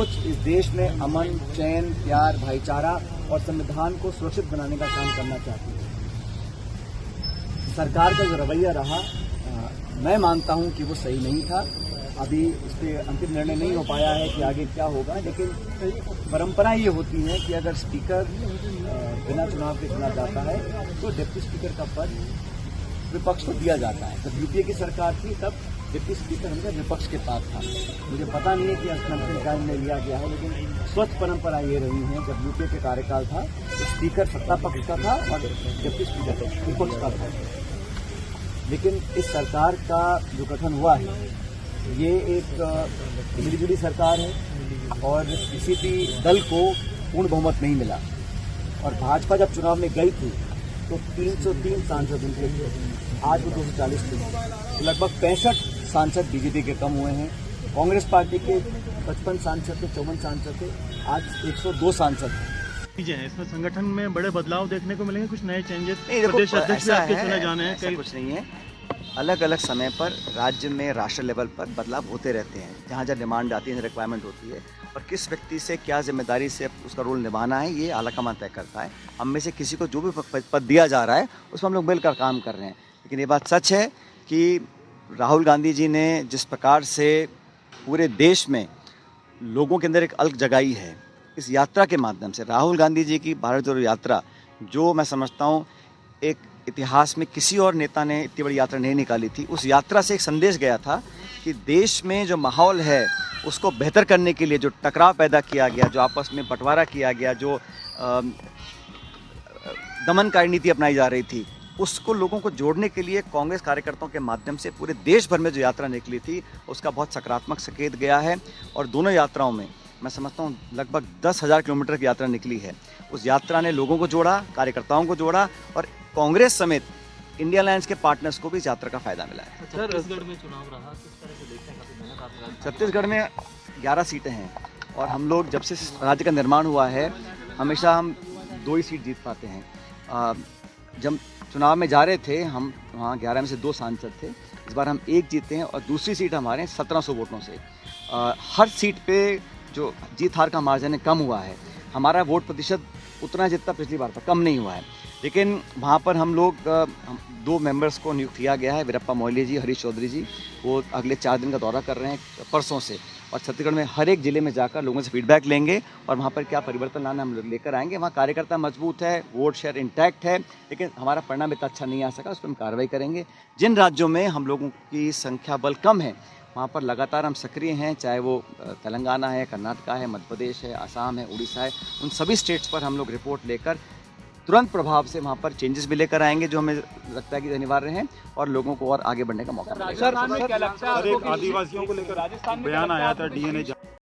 सोच इस देश में अमन, चैन, प्यार, भाईचारा और संविधान को सुरक्षित बनाने का काम करना चाहती है। सरकार का जो रवैया रहा, मैं मानता हूं कि वो सही नहीं था। अभी उस पर अंतिम निर्णय नहीं हो पाया है कि आगे क्या होगा, लेकिन परंपरा ये होती है कि अगर स्पीकर बिना चुनाव के चुना जाता है तो डिप्टी स्पीकर का पद विपक्ष को दिया जाता है। जब यूपीए की सरकार थी तब डिप्टी स्पीकर हमेशा विपक्ष के पास था। मुझे पता नहीं है कि अंतिम काल में लिया गया है, लेकिन स्वच्छ परंपरा ये रही है, जब यूपीए के कार्यकाल था तो स्पीकर सत्ता पक्ष का था और डिप्टी स्पीकर विपक्ष का था। लेकिन इस सरकार का जो गठन हुआ है ये एक मिलीजुली सरकार है और किसी भी दल को पूर्ण बहुमत नहीं मिला। और भाजपा जब चुनाव में गई थी तो 303 सांसद उनके थे, आज वो 240 थे, तो लगभग 65 सांसद बीजेपी के कम हुए हैं। कांग्रेस पार्टी के 55 सांसद थे, 54 सांसद थे, आज 102 सांसद हैं। इसमें संगठन में बड़े बदलाव देखने को मिलेंगे, कुछ नए चेंजेस? प्रदेश अध्यक्ष भी आपके चुने जाने हैं। ऐसा कुछ नहीं है, अलग अलग समय पर राज्य में राष्ट्रीय लेवल पर बदलाव होते रहते हैं। जहाँ जहाँ डिमांड आती है, रिक्वायरमेंट होती है और किस व्यक्ति से क्या जिम्मेदारी से उसका रोल निभाना है, ये आलाकमान तय करता है। हम में से किसी को जो भी पद दिया जा रहा है उसमें हम लोग मिलकर काम कर रहे हैं। लेकिन ये बात सच है कि राहुल गांधी जी ने जिस प्रकार से पूरे देश में लोगों के अंदर एक अलग जगाई है, इस यात्रा के माध्यम से राहुल गांधी जी की भारत जोड़ो यात्रा, जो मैं समझता हूँ एक इतिहास में किसी और नेता ने इतनी बड़ी यात्रा नहीं निकाली थी। उस यात्रा से एक संदेश गया था कि देश में जो माहौल है उसको बेहतर करने के लिए जो टकराव पैदा किया गया, जो आपस में बंटवारा किया गया, जो दमन की नीति अपनाई जा रही थी, उसको लोगों को जोड़ने के लिए कांग्रेस कार्यकर्ताओं के माध्यम से पूरे देश भर में जो यात्रा निकली थी उसका बहुत सकारात्मक संकेत गया है। और दोनों यात्राओं में मैं समझता हूँ लगभग 10,000 किलोमीटर की यात्रा निकली है। उस यात्रा ने लोगों को जोड़ा, कार्यकर्ताओं को जोड़ा और कांग्रेस समेत इंडिया अलायंस के पार्टनर्स को भी इस यात्रा का फायदा मिला है। छत्तीसगढ़ में चुनाव रहा, किस तरह से देखते हैं? काफी मेहनत आप लगा। छत्तीसगढ़ में 11 सीटें हैं और हम लोग जब से राज्य का निर्माण हुआ है हमेशा हम 2 ही सीट जीत पाते हैं। जब चुनाव में जा रहे थे हम वहाँ 11 में से 2 सांसद थे, इस बार हम 1 जीते हैं और दूसरी सीट हमारे 1700 वोटों से। हर सीट पे जो जीत हार का मार्जिन कम हुआ है, हमारा वोट प्रतिशत उतना जितना पिछली बार था, कम नहीं हुआ है। लेकिन वहाँ पर हम लोग 2 मेंबर्स को नियुक्त किया गया है, वीरप्पा मोइली जी, हरीश चौधरी जी, वो अगले 4 दिन का दौरा कर रहे हैं परसों से, और छत्तीसगढ़ में हर एक जिले में जाकर लोगों से फीडबैक लेंगे और वहाँ पर क्या परिवर्तन लाना हम लोग लेकर आएंगे। वहाँ कार्यकर्ता मजबूत है, वोट शेयर इंटैक्ट है, लेकिन हमारा परिणाम इतना अच्छा नहीं आ सका, उस पर हम कार्रवाई करेंगे। जिन राज्यों में हम लोगों की संख्या बल कम है वहाँ पर लगातार हम सक्रिय हैं, चाहे वो तेलंगाना है, कर्नाटका है, मध्य प्रदेश है, असम है, उड़ीसा है, उन सभी स्टेट्स पर हम लोग रिपोर्ट लेकर तुरंत प्रभाव से वहाँ पर चेंजेस भी लेकर आएंगे जो हमें लगता है कि अनिवार्य हैं और लोगों को और आगे बढ़ने का मौका मिलेगा। सर, क्या लगता है? एक आदिवासियों को लेकर बयान आया था, डीएनए